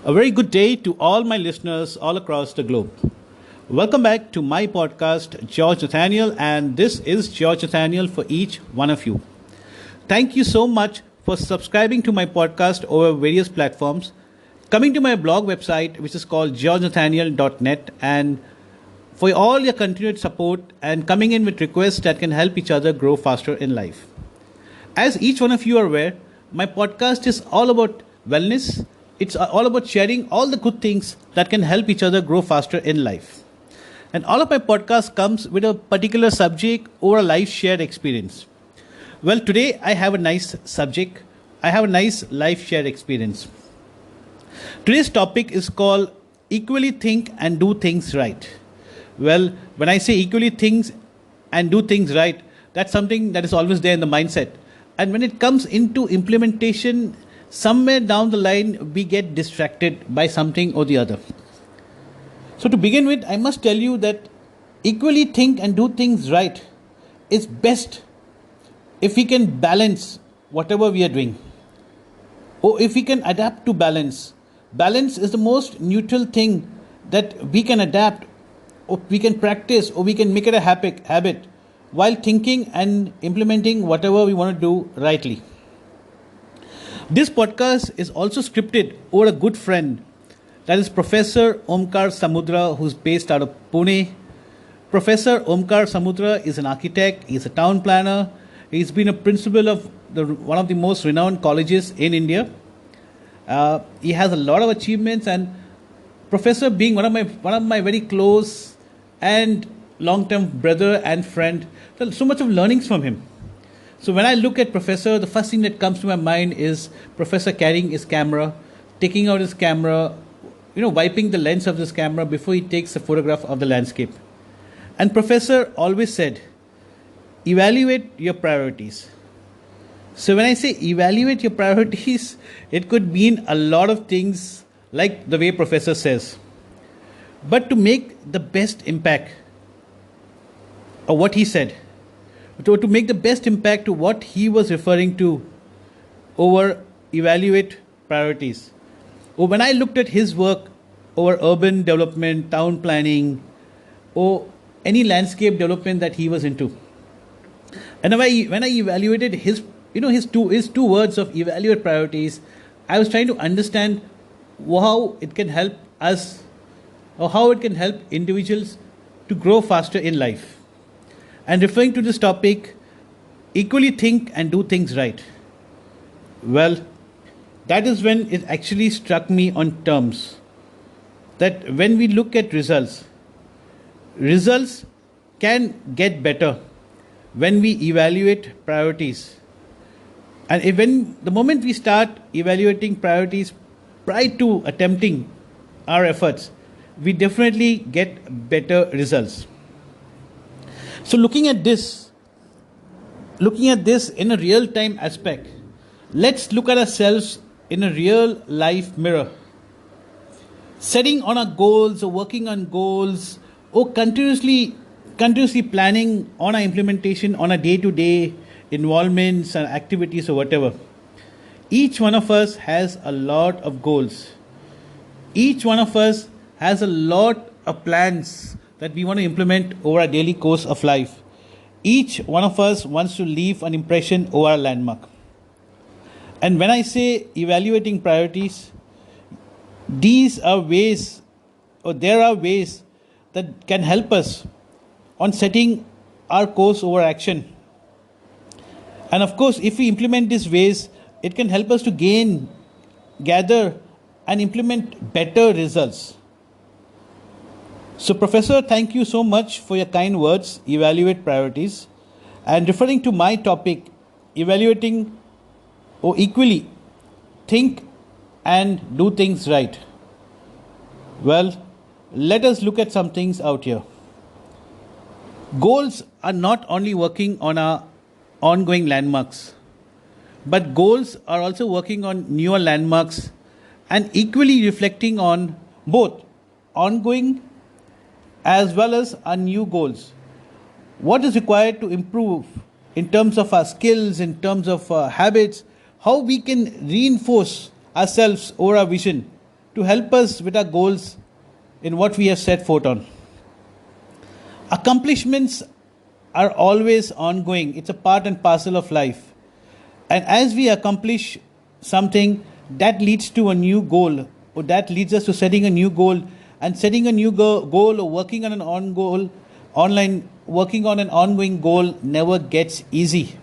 A very good day to all my listeners all across the globe. Welcome back to my podcast, George Nathaniel, and this is George Nathaniel for each one of you. Thank you so much for subscribing to my podcast over various platforms, coming to my blog website, which is called georgenathaniel.net, and for all your continued support and coming in with requests that can help each other grow faster in life. As each one of you are aware, my podcast is all about wellness. It's all about sharing all the good things that can help each other grow faster in life. And all of my podcast comes with a particular subject or a life shared experience. Well, today I have a nice subject. I have a nice life shared experience. Today's topic is called Equally Think and Do Things Right. Well, when I say equally think and do things right, that's something that is always there in the mindset. And when it comes into implementation, somewhere down the line, we get distracted by something or the other. So to begin with, I must tell you that equally think and do things right is best if we can balance whatever we are doing. Or if we can adapt to balance. Balance is the most neutral thing that we can adapt, or we can practice, or we can make it a habit while thinking and implementing whatever we want to do rightly. This podcast is also scripted over a good friend, that is Professor Omkar Samudra, who's based out of Pune. Professor Omkar Samudra is an architect, he's a town planner, he's been a principal of one of the most renowned colleges in India. He has a lot of achievements, and Professor being one of my very close and long-term brother and friend, so much of learnings from him. So when I look at Professor, the first thing that comes to my mind is Professor carrying his camera, taking out his camera, wiping the lens of this camera before he takes a photograph of the landscape. And Professor always said, evaluate your priorities. So when I say evaluate your priorities, it could mean a lot of things like the way Professor says. But to make the best impact of what he said, to make the best impact to what he was referring to over evaluate priorities. Or when I looked at his work over urban development, town planning, or any landscape development that he was into. And when I evaluated his two words of evaluate priorities, I was trying to understand how it can help us, or how it can help individuals to grow faster in life. And referring to this topic, equally think and do things right. Well, that is when it actually struck me on terms that when we look at results can get better when we evaluate priorities. And the moment we start evaluating priorities prior to attempting our efforts, we definitely get better results. So looking at this in a real-time aspect, let's look at ourselves in a real life mirror. Setting on our goals, or working on goals, or continuously planning on our implementation on a day-to-day involvements and activities or whatever. Each one of us has a lot of goals. Each one of us has a lot of plans that we want to implement over a daily course of life. Each one of us wants to leave an impression over a landmark. And when I say evaluating priorities, there are ways that can help us on setting our course over action. And of course, if we implement these ways, it can help us to gather and implement better results. So Professor, thank you so much for your kind words, evaluate priorities. And referring to my topic, evaluating or equally think and do things right. Well, let us look at some things out here. Goals are not only working on our ongoing landmarks, but goals are also working on newer landmarks and equally reflecting on both ongoing as well as our new goals. What is required to improve in terms of our skills, in terms of our habits, how we can reinforce ourselves or our vision to help us with our goals in what we have set forth on. Accomplishments are always ongoing, it's a part and parcel of life. And as we accomplish something, that leads to a new goal, or that leads us to setting a new goal. And setting a new goal or working on working on an ongoing goal never gets easy.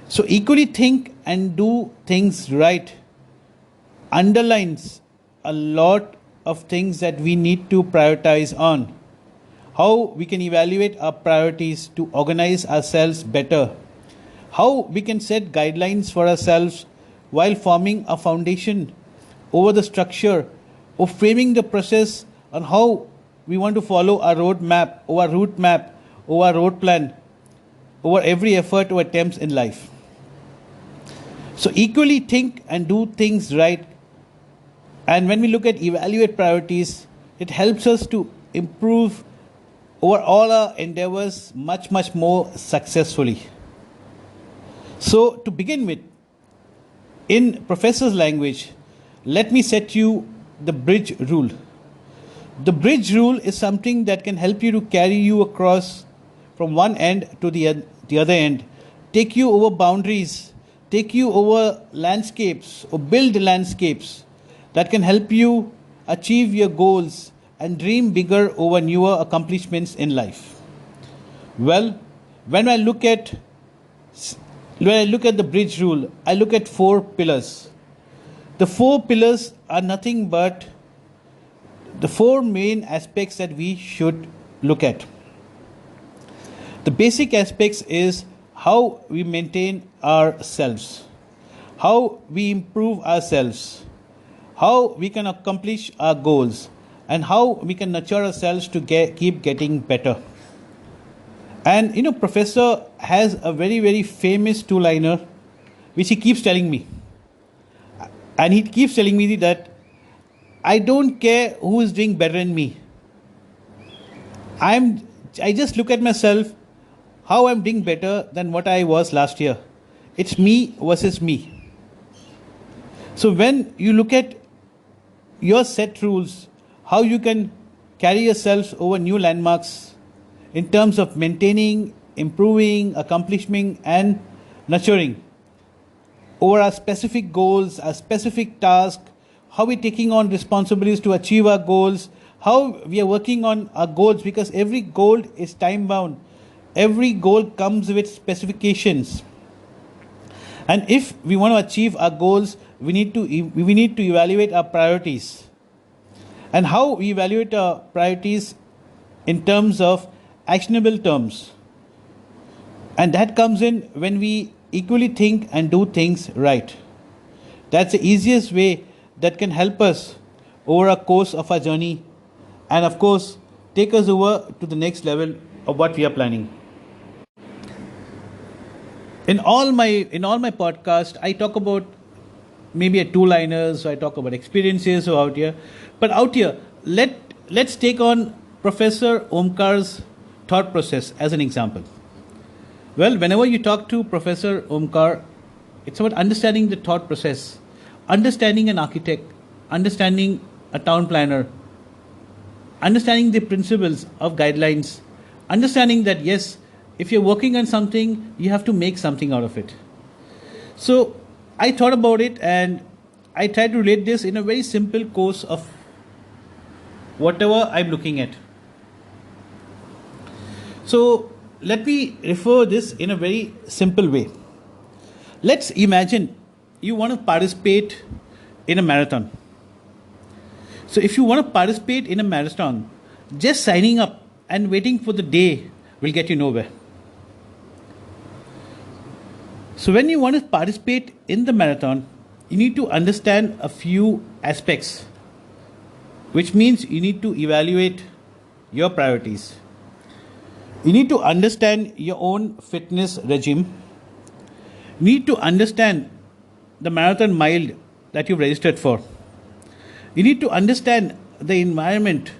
So, equally think and do things right underlines a lot of things that we need to prioritize on. How we can evaluate our priorities to organize ourselves better. How we can set guidelines for ourselves while forming a foundation over the structure of framing the process on how we want to follow our roadmap, or our route map, or our road plan, over every effort or attempts in life. So equally think and do things right. And when we look at evaluate priorities, it helps us to improve over all our endeavors much more successfully. So to begin with, in Professor's language, let me set you the bridge rule. The bridge rule is something that can help you to carry you across from one end to the other end, take you over boundaries, take you over landscapes, or build landscapes that can help you achieve your goals and dream bigger over newer accomplishments in life. Well, when I look at the bridge rule, I look at 4 pillars. The 4 pillars are nothing but the 4 main aspects that we should look at. The basic aspects is how we maintain ourselves, how we improve ourselves, how we can accomplish our goals, and how we can nurture ourselves to keep getting better. And Professor has a very famous 2-liner which he keeps telling me. And he keeps telling me that I don't care who is doing better than me. I just look at myself, how I'm doing better than what I was last year. It's me versus me. So when you look at your set rules, how you can carry yourselves over new landmarks in terms of maintaining, improving, accomplishing, and nurturing over our specific goals, our specific tasks, how we're taking on responsibilities to achieve our goals, how we are working on our goals, because every goal is time bound. Every goal comes with specifications. And if we want to achieve our goals, we need to evaluate our priorities. And how we evaluate our priorities in terms of actionable terms. And that comes in when we equally think and do things right. That's the easiest way that can help us over a course of our journey, and of course take us over to the next level of what we are planning. In all my podcasts, I talk about maybe a 2-liners, so I talk about experiences out here. But out here, let's take on Professor Omkar's thought process as an example. Well, whenever you talk to Professor Omkar, it's about understanding the thought process, understanding an architect, understanding a town planner, understanding the principles of guidelines, understanding that yes, if you're working on something, you have to make something out of it. So I thought about it and I tried to relate this in a very simple course of whatever I'm looking at. So let me refer this in a very simple way. Let's imagine you want to participate in a marathon. So if you want to participate in a marathon, just signing up and waiting for the day will get you nowhere. So when you want to participate in the marathon, you need to understand a few aspects, which means you need to evaluate your priorities. You need to understand your own fitness regime. You need to understand the marathon mile that you've registered for. You need to understand the environment,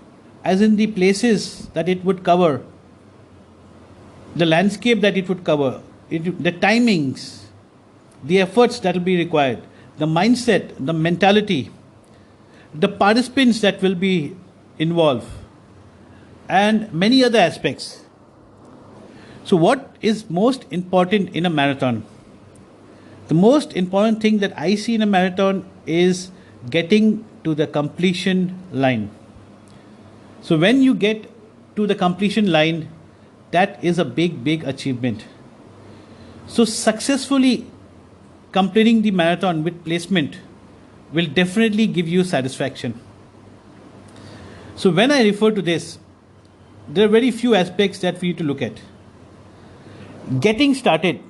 as in the places that it would cover, the landscape that it would cover, the timings, the efforts that will be required, the mindset, the mentality. the participants that will be involved, and many other aspects. So, what is most important in a marathon? The most important thing that I see in a marathon is getting to the completion line. So, when you get to the completion line, that is a big, big achievement. So, successfully completing the marathon with placement will definitely give you satisfaction. So, when I refer to this, there are very few aspects that we need to look at. Getting started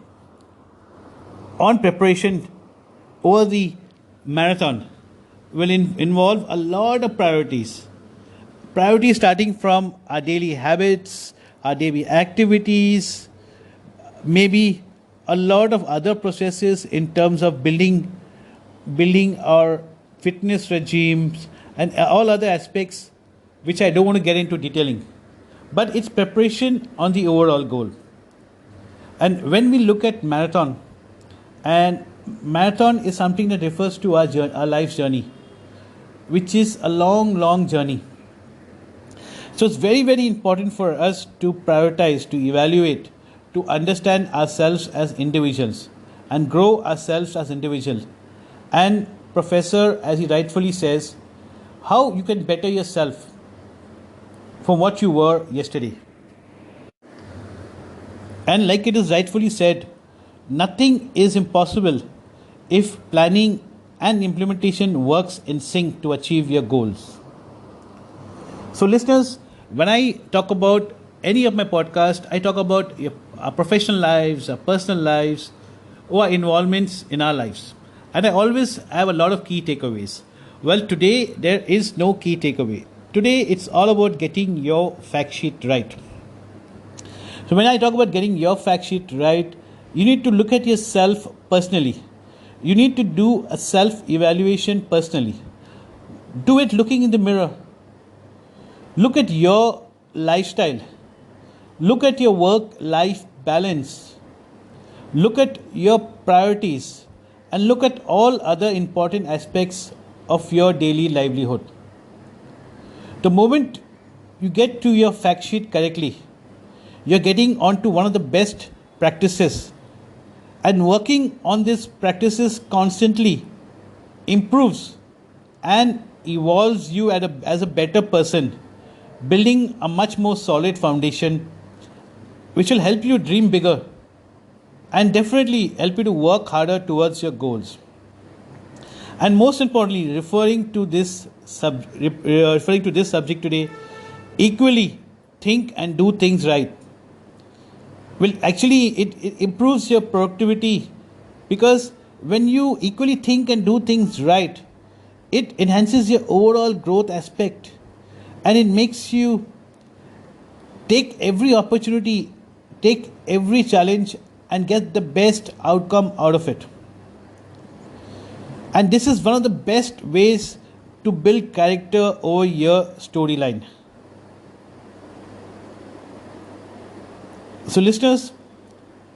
on preparation over the marathon will involve a lot of priorities. Priorities starting from our daily habits, our daily activities, maybe a lot of other processes in terms of building our fitness regimes and all other aspects which I don't want to get into detailing. But it's preparation on the overall goal. And when we look at marathon, and marathon is something that refers to our life's journey, which is a long, long journey. So it's very, very important for us to prioritize, to evaluate, to understand ourselves as individuals and grow ourselves as individuals. And Professor, as he rightfully says, how you can better yourself from what you were yesterday. And like it is rightfully said, nothing is impossible if planning and implementation works in sync to achieve your goals. So listeners, when I talk about any of my podcasts, I talk about our professional lives, our personal lives, or our involvements in our lives. And I always have a lot of key takeaways. Well, today there is no key takeaway. Today it's all about getting your fact sheet right. So when I talk about getting your fact sheet right, you need to look at yourself personally. You need to do a self-evaluation personally. Do it looking in the mirror. Look at your lifestyle. Look at your work-life balance. Look at your priorities. And look at all other important aspects of your daily livelihood. The moment you get to your fact sheet correctly, you're getting onto one of the best practices, and working on these practices constantly improves and evolves you as a better person, building a much more solid foundation which will help you dream bigger and definitely help you to work harder towards your goals. And most importantly, referring to this subject today, equally think and do things right. Well, actually, it improves your productivity, because when you equally think and do things right, it enhances your overall growth aspect, and it makes you take every opportunity, take every challenge, and get the best outcome out of it. And this is one of the best ways to build character over your storyline. So listeners,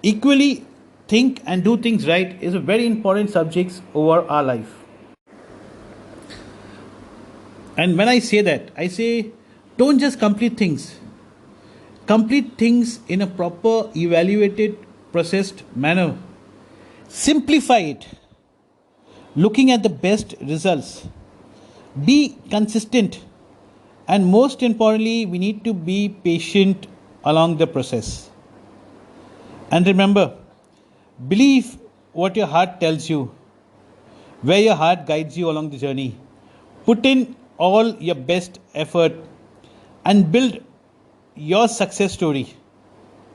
equally think and do things right is a very important subject over our life. And when I say that, I say don't just complete things. Complete things in a proper, evaluated, processed manner. Simplify it. Looking at the best results. Be consistent. And most importantly, we need to be patient along the process. And remember, believe what your heart tells you, where your heart guides you along the journey. Put in all your best effort and build your success story,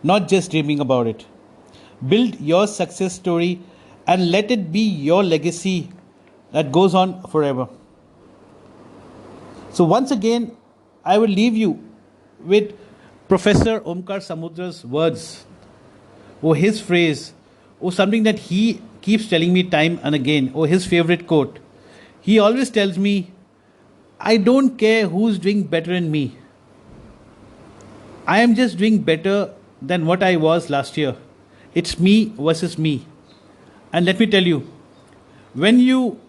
not just dreaming about it. Build your success story and let it be your legacy that goes on forever. So once again, I will leave you with Professor Omkar Samudra's words, or his phrase, or something that he keeps telling me time and again, or his favorite quote. He always tells me, I don't care who's doing better than me. I am just doing better than what I was last year. It's me versus me. And let me tell you, when you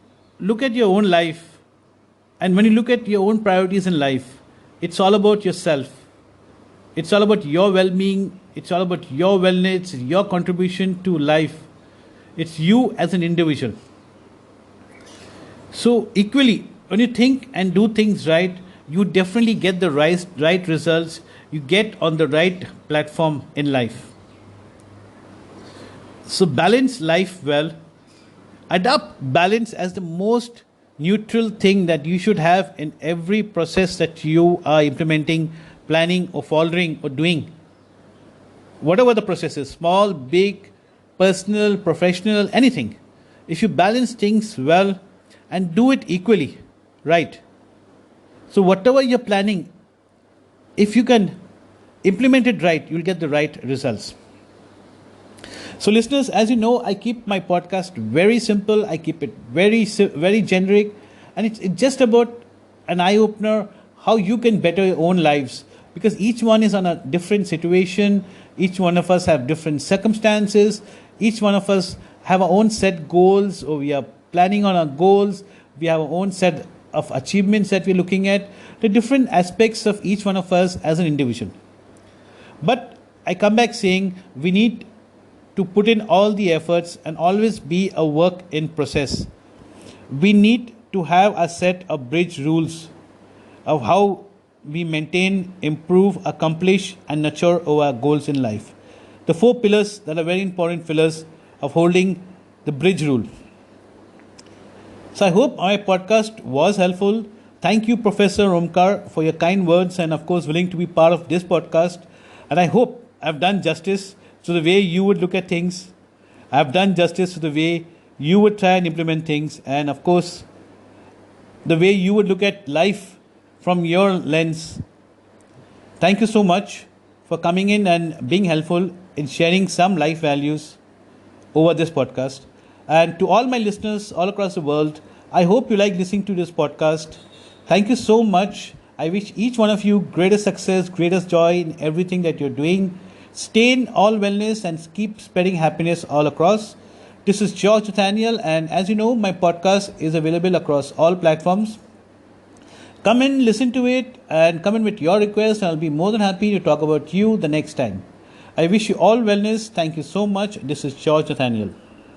look at your own life And when you look at your own priorities in life, it's all about yourself. It's all about your well being. It's all about your wellness, your contribution to life. It's you as an individual. So, equally, when you think and do things right, you definitely get the right results. You get on the right platform in life. So, balance life well. Adopt balance as the most neutral thing that you should have in every process that you are implementing, planning, or following, or doing. Whatever the process is, small, big, personal, professional, anything. If you balance things well and do it equally, right? So, whatever you're planning, if you can implement it right, you'll get the right results. So, listeners, as you know, I keep my podcast very simple. I keep it very generic, and it's just about an eye opener how you can better your own lives, because each one is on a different situation. Each one of us have different circumstances. Each one of us have our own set goals, or we are planning on our goals. We have our own set of achievements that we're looking at. The different aspects of each one of us as an individual. But I come back saying we need to put in all the efforts and always be a work in process. We need to have a set of bridge rules of how we maintain, improve, accomplish, and nurture our goals in life. The 4 pillars that are very important pillars of holding the bridge rule. So I hope my podcast was helpful. Thank you, Professor Omkar, for your kind words and, of course, willing to be part of this podcast. And I hope I've done justice to the way you would look at things. I've done justice to the way you would try and implement things. And, of course, the way you would look at life from your lens. Thank you so much for coming in and being helpful in sharing some life values over this podcast. And to all my listeners all across the world, I hope you like listening to this podcast. Thank you so much. I wish each one of you greatest success, greatest joy in everything that you're doing. Stay in all wellness and keep spreading happiness all across. This is George Nathaniel, and as you know, my podcast is available across all platforms. Come in, listen to it, and come in with your requests, and I'll be more than happy to talk about you the next time. I wish you all wellness. Thank you so much. This is George Nathaniel.